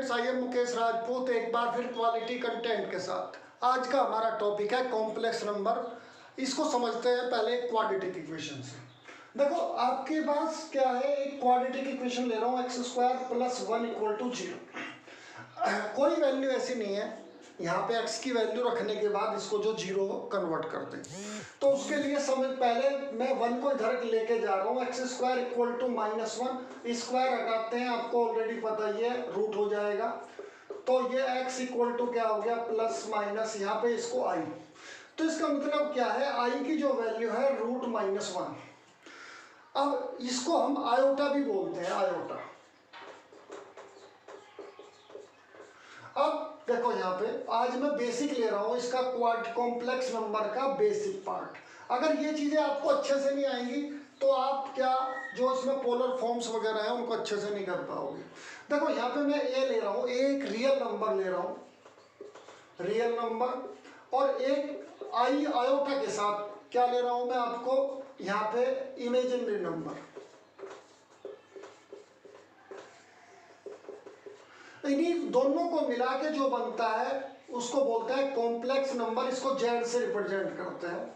Students, I am Mukesh Rajput एक बार फिर quality content के साथ। आज का हमारा टॉपिक है कॉम्प्लेक्स नंबर। इसको समझते हैं पहले क्वाड्रेटिक इक्वेशन से। देखो आपके पास क्या है, एक क्वाड्रेटिक इक्वेशन ले रहा हूँ X square plus 1 equal to 0। कोई वैल्यू ऐसी नहीं है, यहाँ पे x की वैल्यू रखने के बाद इसको जो 0 कन्वर्ट कर दें। तो उसके लिए समझ पहले मैं 1 को इधर लेके जा रहा हूँ, X square equal to -1 square हटाते हैं, आपको ऑलरेडी पता ही है रूट हो जाएगा। तो ये x इक्वल टू क्या हो गया प्लस माइनस, यहाँ पे इसको i। तो इसका मतलब क्या है, i की जो वैल्यू है √-1। अब इसको हम आयोटा भी बोलते हैं, आयोटा। अब देखो यहाँ पे आज मैं बेसिक ले रहा हूँ इसका कॉम्प्लेक्स नंबर का बेसिक पार्ट। अगर ये चीज़ें आपको अच्छे से नहीं आएंगी तो आप क्या जो इसमें पोलर फॉर्म्स वगैरह हैं उनको अच्छे से नहीं कर पाओगे। देखो यहाँ पे मैं ए ले रहा हूँ, एक रियल नंबर ले रहा हूँ, रियल नंबर, और एक आई आयोटा के साथ क्या ले रहा हूँ मैं आपको यहाँ पे इमेजिनरी नंबर। इन्हीं दोनों को मिला के जो बनता है उसको बोलते हैं कॉम्प्लेक्स नंबर। इसको जेड से रिप्रेजेंट करते हैं,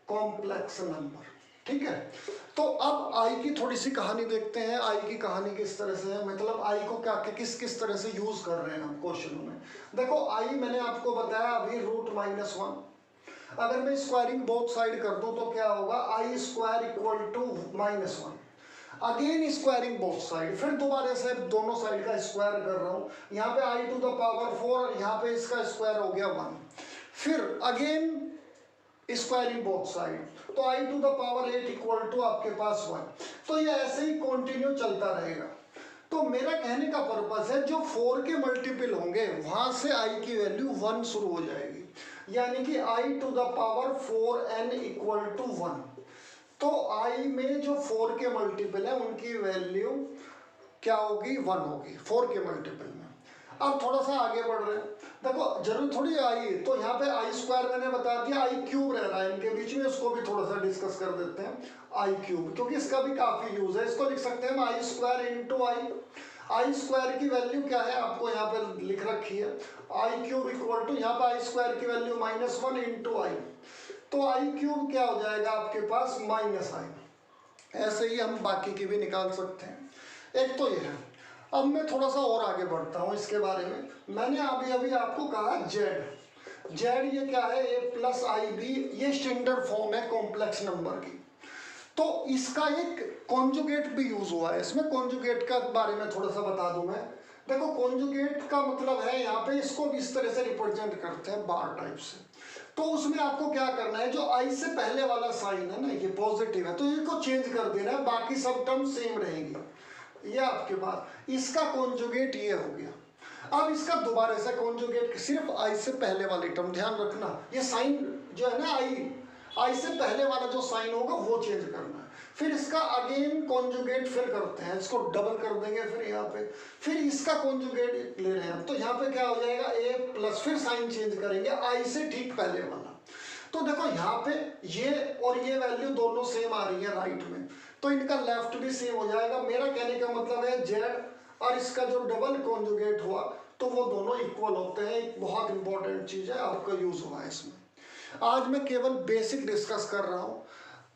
कॉम्प्लेक्स नंबर। ठीक है, तो अब आई की थोड़ी सी कहानी देखते हैं। आई की कहानी किस तरह से है, मतलब आई को क्या किस तरह से यूज कर रहे हैं हम क्वेश्चनों में। देखो आई मैंने आपको बताया अभी √-1। अगर मैं स्क्वायरिंग बोथ साइड कर दूं तो क्या होगा, I square equal to -1। Again squaring both side, फिर दोबारा से दोनों साइड का स्क्वायर कर रहा हूँ। यहाँ पे आई टू द पावर 4 और यहाँ पे इसका स्क्वायर हो गया 1। फिर अगेन स्क्वायरिंग बोथ साइड, तो I to the power 8 equal to आपके पास 1। तो ये ऐसे ही कंटिन्यू चलता रहेगा। तो मेरा कहने का पर्पस है जो 4 के मल्टीपल होंगे वहां से आई की वैल्यू 1 शुरू हो जाएगी, यानी कि I to the power 4n equal to 1। तो i में जो 4 के मल्टीपल है उनकी वैल्यू क्या होगी, 1 होगी 4 के मल्टीपल में। अब थोड़ा सा आगे बढ़ रहे हैं, देखो जरूर थोड़ी आई, तो यहाँ पे आई स्क्वायर मैंने बता दिया, आई क्यूब रह रहा है इनके बीच में, उसको भी थोड़ा सा डिस्कस कर देते हैं। आई क्यूब, क्योंकि इसका भी काफी यूज है। इसको लिख सकते हैं आई स्क्वायर इंटू आई। आई स्क्वायर की वैल्यू क्या है आपको यहाँ पे लिख रखी है, आई क्यूब इक्वल टू, यहाँ पे आई स्क्वायर की वैल्यू -1 इंटू आई। तो आई क्यूब क्या हो जाएगा आपके पास -i। ऐसे ही हम बाकी की भी निकाल सकते हैं। एक तो ये है। अब मैं थोड़ा सा और आगे बढ़ता हूँ इसके बारे में। मैंने अभी आपको कहा जेड ये क्या है, a+ib, ये स्टैंडर्ड फॉर्म है कॉम्प्लेक्स नंबर की। तो इसका एक कॉन्जुगेट भी यूज हुआ है इसमें। कॉन्जुगेट का बारे में थोड़ा सा बता दूं मैं। देखो कॉन्जुगेट का मतलब है, यहाँ पे इसको भी इस तरह से रिप्रेजेंट करते हैं बार टाइप से। तो उसमें आपको क्या करना है, जो आई से पहले वाला साइन है ना, ये पॉजिटिव है तो इसको चेंज कर देना है, बाकी सब टर्म सेम रहेंगी। ये आपके पास इसका कॉन्जुगेट ये हो गया। अब इसका दोबारा से कॉन्जुगेट सिर्फ आई से पहले वाली टर्म, ध्यान रखना ये साइन जो है ना, आई से पहले वाला जो साइन होगा वो चेंज करना है। फिर इसका अगेन कॉन्जुगेट फिर करते हैं, इसको डबल कर देंगे फिर यहाँ पे, फिर इसका कॉन्जुगेट ले रहे हैं तो यहाँ पे क्या हो जाएगा a+, फिर साइन चेंज करेंगे आई से ठीक पहले वाला। तो देखो यहाँ पे ये और ये वैल्यू दोनों सेम आ रही है राइट में, तो इनका लेफ्ट भी सेम हो जाएगा। मेरा कहने का मतलब है जेड और इसका जो डबल कॉन्जुगेट हुआ तो वो दोनों इक्वल होते हैं। एक बहुत इंपॉर्टेंट चीज है, आपका यूज हुआ है इसमें। आज मैं केवल बेसिक डिस्कस कर रहा हूँ,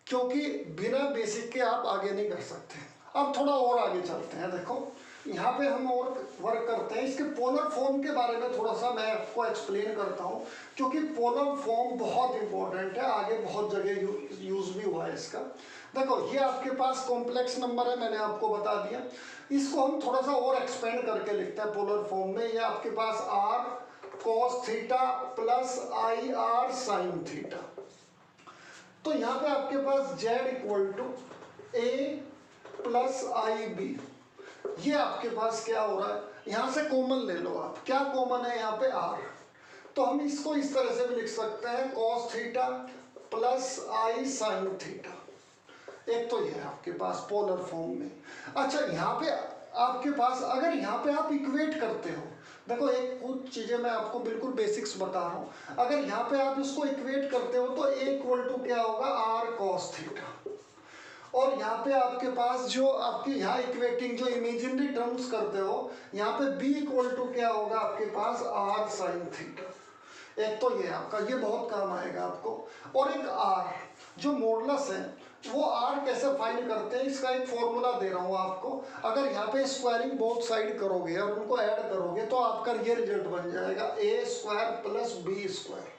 क्योंकि बिना बेसिक के आप आगे नहीं कर सकते। अब थोड़ा और आगे चलते हैं। देखो यहाँ पे हम और वर्क करते हैं, इसके पोलर फॉर्म के बारे में थोड़ा सा मैं आपको एक्सप्लेन करता हूँ, क्योंकि पोलर फॉर्म बहुत इंपॉर्टेंट है, आगे बहुत जगह यूज भी हुआ है इसका। देखो ये आपके पास कॉम्प्लेक्स नंबर है, मैंने आपको बता दिया। इसको हम थोड़ा सा और एक्सपेंड करके लिखते हैं पोलर फॉर्म में। ये आपके पास r cos theta plus IR sin theta. तो यहाँ पे आपके पास z इक्वल टू a+ib, ये आपके पास क्या हो रहा है, यहाँ से कॉमन ले लो आप, क्या कॉमन है यहाँ पे r। तो हम इसको इस तरह से भी लिख सकते हैं cos theta plus I sin theta. एक तो ये है आपके पास पोलर फॉर्म में। अच्छा यहाँ पे आपके पास अगर यहाँ पे आप इक्वेट करते हो, देखो एक कुछ चीजें मैं आपको बिल्कुल बेसिक्स बता रहा हूँ, अगर यहाँ पे आप इसको इक्वेट करते हो तो a इक्वल टू क्या होगा r cos थीटा, और और यहाँ पे आपके पास जो आपके यहाँ इक्वेटिंग जो इमेजिनरी टर्म्स करते हो, यहाँ पे b इक्वल टू क्या होगा आपके पास r साइन थीटा। एक तो ये आपका ये बहुत काम आएगा आपको, और एक r जो मॉडुलस है वो r कैसे फाइंड करते हैं, इसका एक फॉर्मूला दे रहा हूँ आपको। अगर यहाँ पे स्क्वायरिंग बोथ साइड करोगे और उनको ऐड करोगे तो आपका ये रिजल्ट बन जाएगा a square plus b square.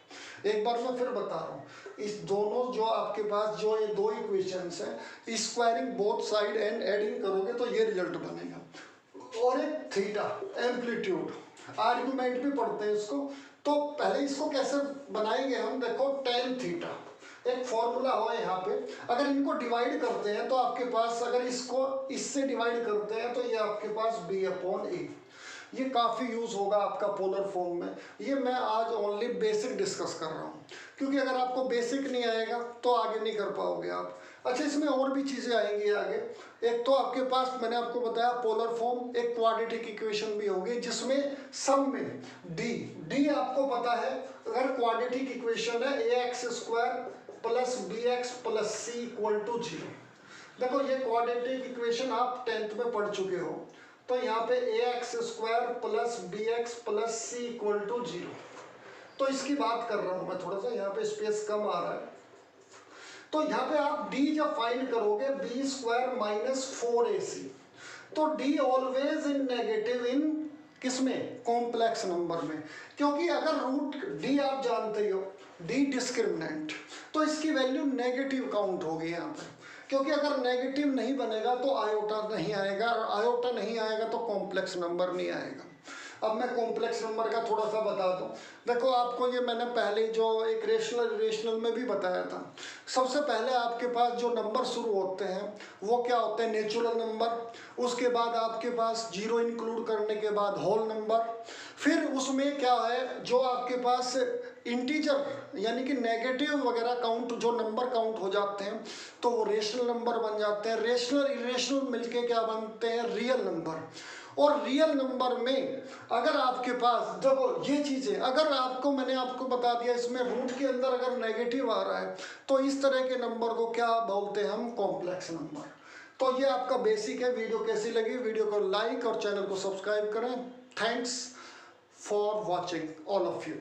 एक बार मैं फिर बता रहा हूँ, इस दोनों जो आपके पास जो ये दो इक्वेशंस हैं, squaring both side and adding करोगे तो ये रिजल्ट बनेगा। और एक थीटा एम्पलीट्यूड आर्गुमेंट भी पढ़ते हैं इसको, तो पहले इसको कैसे बनाएंगे हम, देखो टेन थीटा एक फॉर्मूला हो यहाँ पे, अगर इनको डिवाइड करते हैं तो आपके पास, अगर इसको इससे डिवाइड करते हैं तो ये आपके पास b अपॉन a, ये काफ़ी यूज़ होगा आपका पोलर फॉर्म में। ये मैं आज ओनली बेसिक डिस्कस कर रहा हूँ, क्योंकि अगर आपको बेसिक नहीं आएगा तो आगे नहीं कर पाओगे आप। अच्छा, इसमें और भी चीज़ें आएंगी आगे। एक तो आपके पास मैंने आपको बताया पोलर फॉर्म, एक क्वाड्रेटिक इक्वेशन भी होगी जिसमें सम में डी आपको पता है, अगर क्वाड्रेटिक इक्वेशन है ax square plus bx plus c equal to 0। देखो ये क्वाड्रेटिक इक्वेशन आप 10th में पढ़ चुके हो, तो यहाँ पे ax square plus bx plus c equal to 0। तो इसकी बात कर रहा हूँ मैं, थोड़ा सा यहाँ पे स्पेस कम आ रहा है। तो यहाँ पे आप d जब फाइंड करोगे b स्क्वायर माइनस 4ac, तो d ऑलवेज इन नेगेटिव इन किसमें, कॉम्प्लेक्स नंबर में, क्योंकि अगर रूट d आप जानते हो d डिस्क्रिमिनेंट, तो इसकी वैल्यू नेगेटिव काउंट होगी यहाँ पे, क्योंकि अगर नेगेटिव नहीं बनेगा तो आयोटा नहीं आएगा, और आयोटा नहीं आएगा तो कॉम्प्लेक्स नंबर नहीं आएगा। अब मैं कॉम्प्लेक्स नंबर का थोड़ा सा बता दूं। देखो आपको ये मैंने पहले जो एक रेशनल में भी बताया था, सबसे पहले आपके पास जो नंबर शुरू होते हैं वो क्या होते हैं, नेचुरल नंबर, उसके बाद आपके पास जीरो इंक्लूड करने के बाद होल नंबर, फिर उसमें क्या है जो आपके पास इंटीजर यानी कि नेगेटिव वगैरह काउंट जो नंबर काउंट हो जाते हैं तो वो रेशनल नंबर बन जाते हैं। रेशनल इरेशनल मिलके क्या बनते हैं, रियल नंबर। और रियल नंबर में अगर आपके पास देखो ये चीज़ें, अगर आपको मैंने आपको बता दिया इसमें रूट के अंदर अगर नेगेटिव आ रहा है तो इस तरह के नंबर को क्या बोलते हैं हम, कॉम्प्लेक्स नंबर। तो ये आपका बेसिक है। वीडियो कैसी लगी, वीडियो को लाइक और चैनल को सब्सक्राइब करें। Thanks for watching all of you.